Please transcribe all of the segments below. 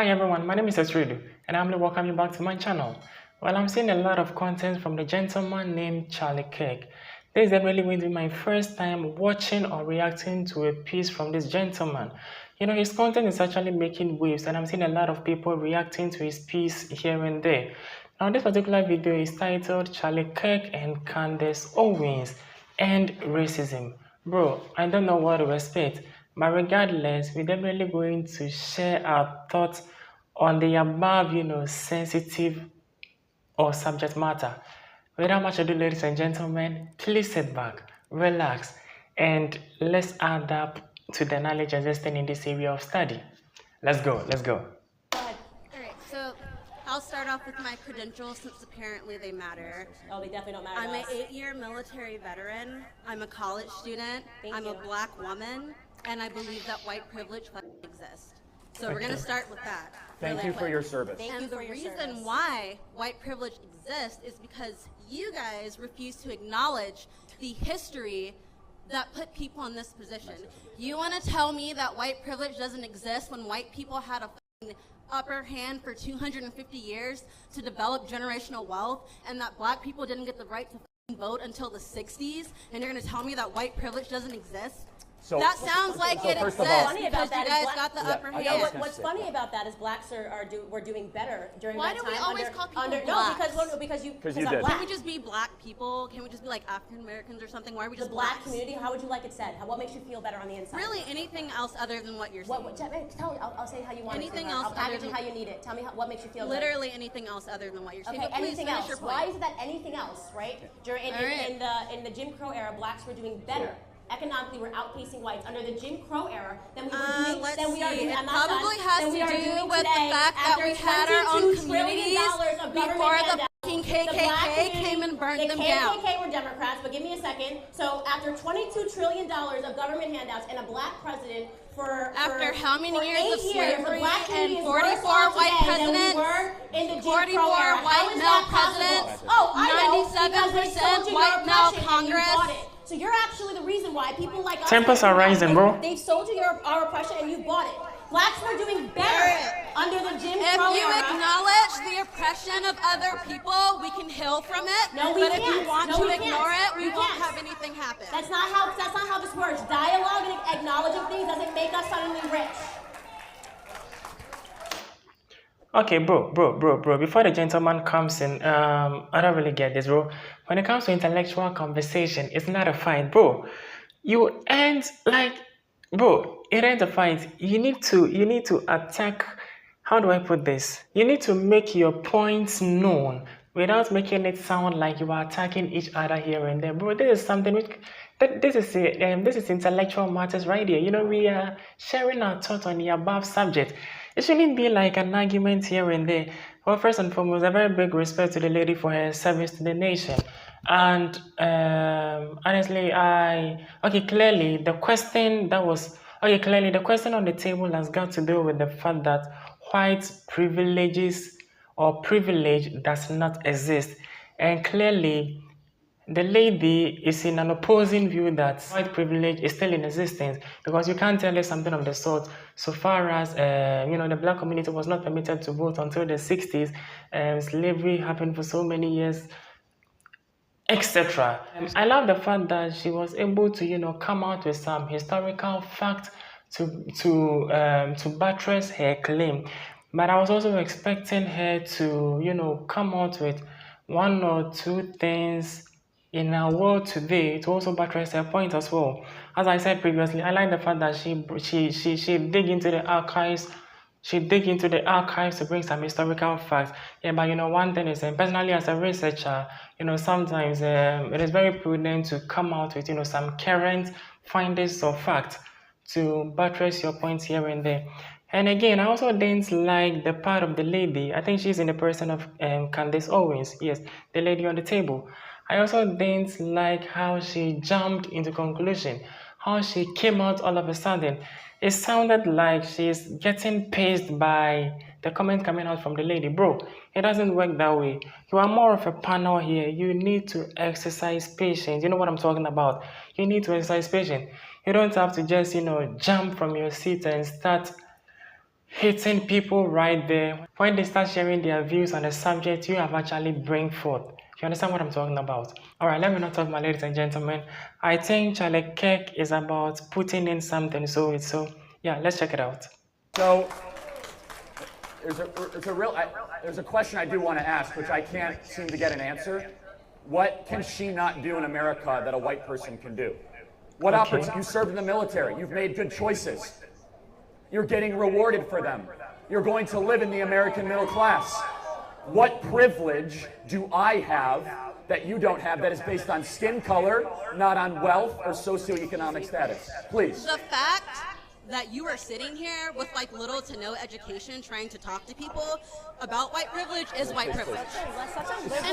Hi everyone, my name is Esridu and I'm welcome you back to my channel. Well, I'm seeing a lot of content from the gentleman named Charlie Kirk. This is definitely going to be my first time watching or reacting to a piece from this gentleman. You know, his content is actually making waves and I'm seeing a lot of people reacting to his piece here and there. Now, this particular video is titled Charlie Kirk and Candace Owens and Racism. Bro, I don't know what to expect. But regardless, we're definitely going to share our thoughts on the above, sensitive or subject matter. Without much ado, ladies and gentlemen, please sit back, relax, and let's add up to the knowledge existing in this area of study. Let's go, let's go. Alright, so I'll start off with my credentials since apparently they matter. Oh, they definitely don't matter. I'm an 8-year military veteran. I'm a college student. I'm a black woman. And I believe that white privilege exists. So we're going to start with that. Thank you for your service. And the reason why white privilege exists is because you guys refuse to acknowledge the history that put people in this position. You want to tell me that white privilege doesn't exist when white people had a upper hand for 250 years to develop generational wealth, and that black people didn't get the right to vote until the 60s, and you're going to tell me that white privilege doesn't exist? So, that sounds like it exists because you guys got the upper hand. What's funny about that is blacks we're doing better during Why that time. Why do we always call people blacks? No, because you did. Can we just be black people? Can we just be like African Americans or something? Why are we just the black blacks? community? How would you like it said? What makes you feel better on the inside? Really, anything else other than what you're saying? Tell me. I'll say how you want anything it. else I'll package it how you need it. Tell me what makes you feel literally good. Anything else other than what you're saying. Okay, anything else. Why is that anything else, right? During in the Jim Crow era, blacks were doing better. Economically, we're outpacing whites under the Jim Crow era than we were doing. It probably has to do with the fact that we had our own communities before the fucking KKK came and burned them down. The KKK were Democrats, but give me a second. So after $22 trillion of government handouts and a black president after how many years of slavery and 44 white presidents, 44 white male presidents, 97% white male Congress. So you're actually the reason why people like us... Tempers are rising, bro. They've sold you our oppression and you bought it. Blacks were doing better under the Jim Crow era. If you acknowledge the oppression of other people, we can heal from it. No, we but can't. If you want to ignore it, we can't. won't have anything happen. That's not how this works. Dialogue and acknowledging things doesn't make us suddenly rich. Okay, bro, before the gentleman comes in, I don't really get this, bro. When it comes to intellectual conversation, it's not a fight, bro. You end like, bro, it ain't a fight. You need to attack, how do I put this? You need to make your points known without making it sound like you are attacking each other here and there, bro. This is something which, this is intellectual matters right here. You know, we are sharing our thoughts on the above subject. It shouldn't be like an argument here and there. Well, first and foremost, a very big respect to the lady for her service to the nation. And honestly, clearly the question on the table has got to do with the fact that white privileges or privilege does not exist. And clearly, the lady is in an opposing view that white privilege is still in existence, because you can't tell us something of the sort so far as the black community was not permitted to vote until the 60s, slavery happened for so many years, etc. I love the fact that she was able to come out with some historical fact to buttress her claim, but I was also expecting her to come out with one or two things in our world today to also buttress her point as well. As I said previously, I like the fact that she dig into the archives. She dig into the archives to bring some historical facts. Yeah, but one thing is, personally as a researcher, sometimes it is very prudent to come out with some current findings of fact to buttress your points here and there. And again, I also didn't like the part of the lady. I think she's in the person of Candace Owens. Yes, the lady on the table. I also didn't like how she jumped into conclusion, how she came out all of a sudden. It sounded like she's getting paced by the comment coming out from the lady. Bro, it doesn't work that way. You are more of a panel here. You need to exercise patience. You know what I'm talking about. You need to exercise patience. You don't have to just, jump from your seat and start hitting people right there. When they start sharing their views on the subject, you have actually bring forth. You understand what I'm talking about? All right, let me not talk, my ladies and gentlemen. I think Charlie Kirk is about putting in something. So yeah, let's check it out. So there's a question I do want to ask, which I can't seem to get an answer. What can she not do in America that a white person can do? What opportunity? You served in the military. You've made good choices. You're getting rewarded for them. You're going to live in the American middle class. What privilege do I have that you don't have that is based on skin color, not on wealth or socioeconomic status? Please. The fact that you are sitting here with like little to no education trying to talk to people about white privilege is white privilege.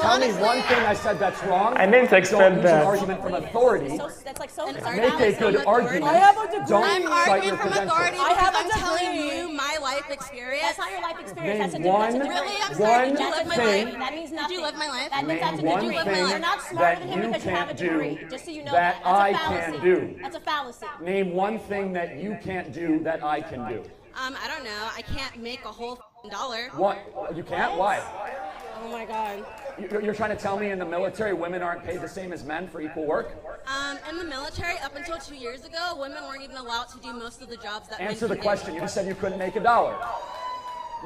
Tell me one thing I said that's wrong. I didn't expect Don't use that. an argument from authority. That's like so. Make a good argument. I have a degree. Don't I'm cite arguing your from credentials. authority I have because a I'm telling degree. you my life experience. That's not your life experience. Name That's a one- degree. Really? I'm sorry. Did you live my thing- life? That means nothing. Did you live my life? That means that's a Name one degree. thing You're not smarter that than him you because you have a can't do degree. Just so you know that That's I a fallacy. can do. That's a fallacy. Name one thing that you can't do that I can do. I don't know. I can't make a whole dollar. What? You can't? Why? Oh my God. You're trying to tell me in the military women aren't paid the same as men for equal work? In the military, up until 2 years ago, women weren't even allowed to do most of the jobs that men Answer the can question. You just said you couldn't make a dollar.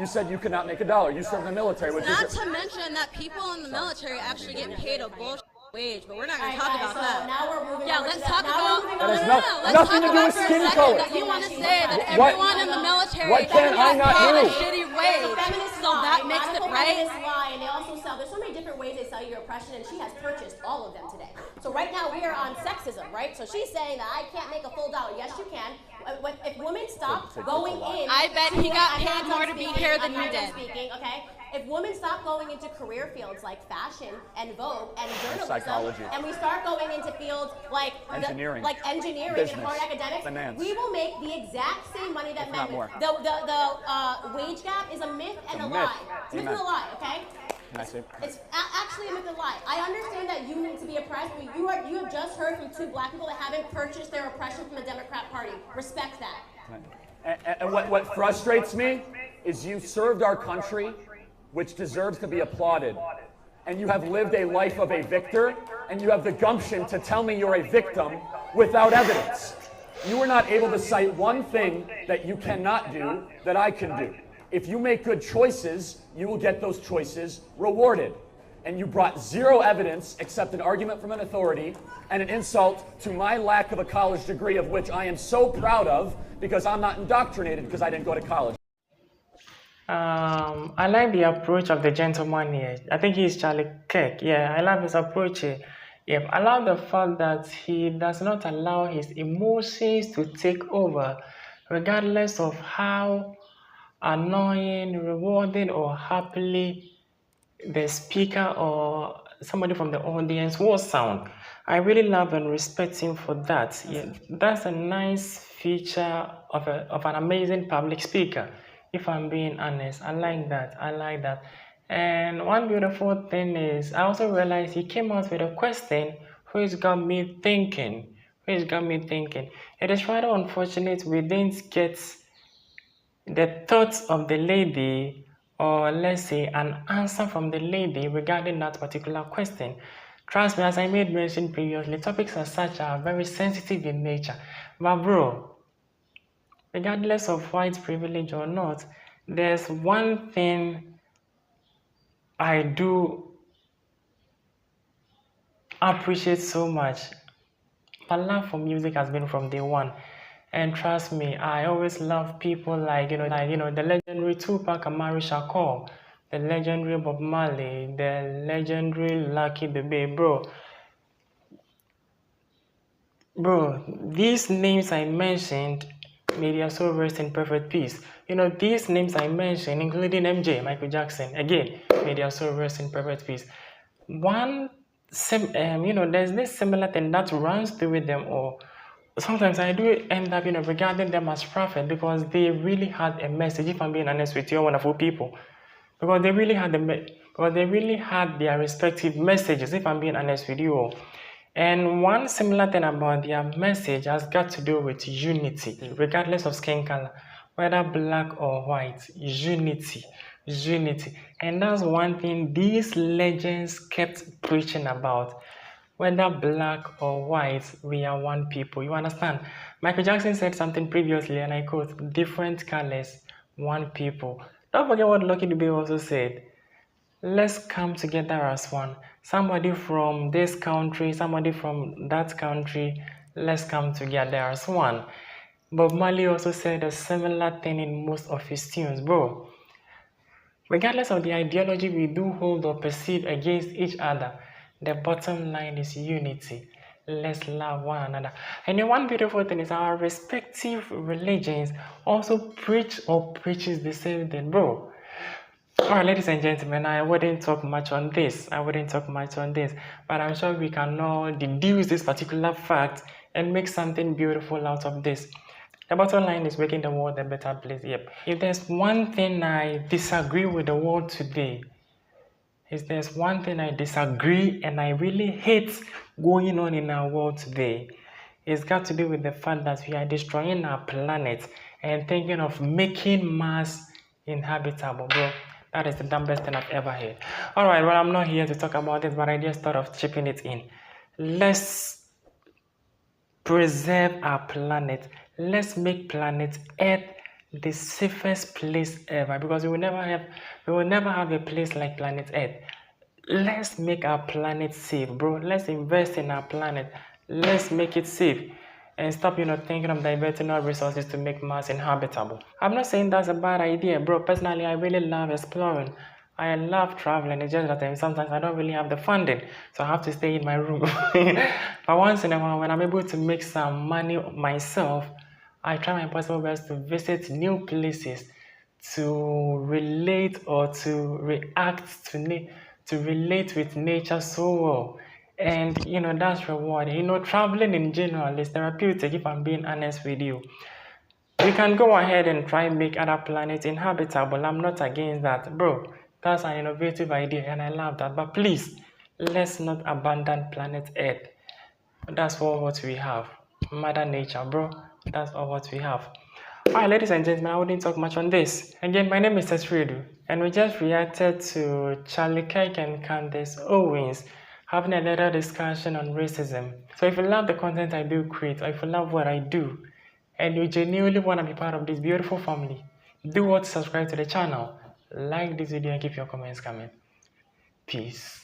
You said you could not make a dollar. You served in the military, which do. Not is... to mention that people in the military actually get paid a bullshit wage, but we're not going to All talk right, about guys, so that. now we're moving Yeah, over let's to talk now about. we're moving That over has to- nothing Let's to talk do about with for a skin second color. that you want to say that What- everyone in the military what can I not paid a do? shitty It's a wage, feminist so lie, that makes it radical right. feminist lie, and they also sell. There's so many different ways they sell you oppression, and she has purchased all of them today. So right now we are on sexism, right? So she's saying that I can't make a full dollar. Yes, you can. If women stop going in, I bet he got I'm paid not more done to be speaking, here I'm than you not done did. Speaking, okay. If women stop going into career fields like fashion and Vogue and journalism, psychology. and we start going into fields like Engineering. engineering and Business. hard academics, Finance. we will make the exact same money that If men not do. more. The wage gap is a myth and a a myth. lie. It's a myth Amen. and a lie, okay? Can I say? It's actually a myth and a lie. I understand that you need to be oppressed, but you have just heard from two black people that haven't purchased their oppression from the Democrat Party. Respect that. And what frustrates me is you served our country, which deserves to be applauded. And you have lived a life of a victor, and you have the gumption to tell me you're a victim without evidence. You were not able to cite one thing that you cannot do that I can do. If you make good choices, you will get those choices rewarded. And you brought zero evidence except an argument from an authority and an insult to my lack of a college degree, of which I am so proud of because I'm not indoctrinated because I didn't go to college. I like the approach of the gentleman here. I think he's Charlie Kirk. Yeah, I love his approach here. Yeah, I love the fact that he does not allow his emotions to take over, regardless of how annoying, rewarding, or happily the speaker or somebody from the audience will sound. I really love and respect him for that. Yeah, that's a nice feature of an amazing public speaker. If I'm being honest, I like that. I like that. And one beautiful thing is, I also realized he came out with a question which got me thinking. It is rather unfortunate we didn't get the thoughts of the lady, or let's say an answer from the lady regarding that particular question. Trust me, as I made mention previously, topics as such are very sensitive in nature. But bro, regardless of white privilege or not, there's one thing I do appreciate so much. My love for music has been from day one. And trust me, I always love people like the legendary Tupac Amaru Shakur, the legendary Bob Marley, the legendary Lucky Dube, bro, these names I mentioned, may their soul rest in perfect peace. These names I mentioned, including MJ, Michael Jackson, again, may their soul rest in perfect peace. There's this similar thing that runs through with them, or sometimes I do end up, regarding them as prophet, because they really had a message. If I'm being honest with you, wonderful people, because they really had their respective messages. If I'm being honest with you all. And one similar thing about their message has got to do with unity, regardless of skin color. whether black or white, unity, unity. And that's one thing these legends kept preaching about. Whether black or white, we are one people. You understand? Michael Jackson said something previously, and I quote, different colors, one people. Don't forget what Lucky Dube also said. Let's come together as one. Somebody from this country, somebody from that country, let's come together as one. Bob Marley also said a similar thing in most of his tunes, bro. Regardless of the ideology we do hold or perceive against each other, the bottom line is unity. Let's love one another. And then one beautiful thing is our respective religions also preach or preaches the same thing, bro. Alright, ladies and gentlemen, I wouldn't talk much on this. But I'm sure we can all deduce this particular fact and make something beautiful out of this. The bottom line is making the world a better place. Yep. If there's one thing I disagree with the world today, and I really hate going on in our world today, it's got to do with the fact that we are destroying our planet and thinking of making Mars inhabitable, bro. That is the dumbest thing I've ever heard. Alright, well, I'm not here to talk about this, but I just thought of chipping it in. Let's preserve our planet. Let's make planet Earth the safest place ever, because we will never have a place like planet Earth. Let's make our planet safe, bro. Let's invest in our planet. Let's make it safe and stop, thinking of diverting our resources to make Mars inhabitable. I'm not saying that's a bad idea, bro. Personally, I really love exploring. I love traveling. It's just that sometimes I don't really have the funding, so I have to stay in my room. But once in a while, when I'm able to make some money myself, I try my possible best to visit new places, to relate or to react to relate with nature so well. And that's rewarding. Traveling in general is therapeutic, if I'm being honest with you. We can go ahead and try and make other planets inhabitable. I'm not against that, bro. That's an innovative idea and I love that. But please, let's not abandon planet Earth. That's all what we have. Mother Nature, bro. That's all what we have. Alright, ladies and gentlemen, I wouldn't talk much on this. Again, my name is Tesredu, and we just reacted to Charlie Kirk and Candace Owens having a little discussion on racism. So if you love the content I do create, or if you love what I do, and you genuinely want to be part of this beautiful family, do what to subscribe to the channel, like this video and keep your comments coming. Peace.